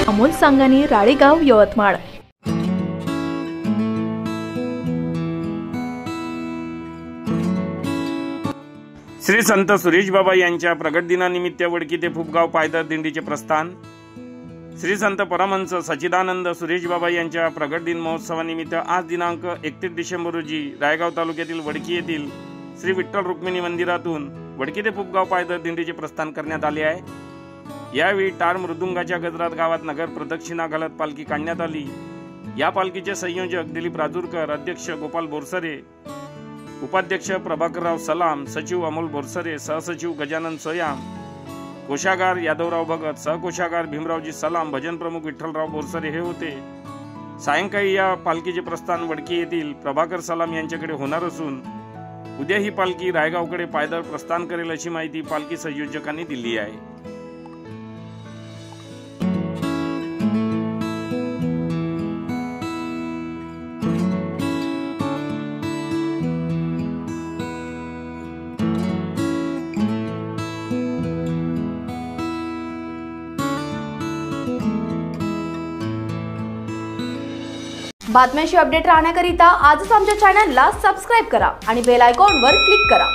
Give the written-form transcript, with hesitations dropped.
अमोल सांगानी, राळेगाव, यवतमाळ। श्री संत सुरेश बाबा यांच्या प्रगट दिनानिमित्त वडकी ते फुपगाव पायदळ दिंडीचे प्रस्थान। श्री संत परमहंस सच्चिदानंद सुरेश बाबा यांच्या प्रगट दिन महोत्सवानिमित्त आज दिनांक 31 डिसेंबर रोजी रायगाव तालुक्यातील वडकी येथील श्री विठ्ठल रुक्मिणी मंदिरातून वडकी ते फुपगाव पायदळ दिंडीचे प्रस्थान करण्यात आले आहे। यावेळी टाळ मृदुंगाच्या गजरात गावात नगर प्रदक्षिणा घालत पालखी काढण्यात आली। या पालखीचे संयोजक दिलीप राजूरकर, अध्यक्ष गोपाल बोरसरे, उपाध्यक्ष प्रभाकरराव सलाम, सचिव अमोल बोरसरे, सहसचिव गजानन सोयाम, कोषागार यादवराव भगत, सहकोषागार भीमरावजी सलाम, भजन प्रमुख विठ्ठलराव बोरसरे हे होते। सायंकाळी या पालखीचे प्रस्थान वडकी येथील प्रभाकर सलाम यांच्याकडे होणार असून उद्या ही पालखी रायगावकडे पायदळ प्रस्थान करेल अशी माहिती पालखी संयोजकांनी दिली आहे। बातम्यांशी अपडेट राहण्याकरिता आजच आमच्या चॅनलला सबस्क्राइब करा आणि बेल आयकॉनवर क्लिक करा।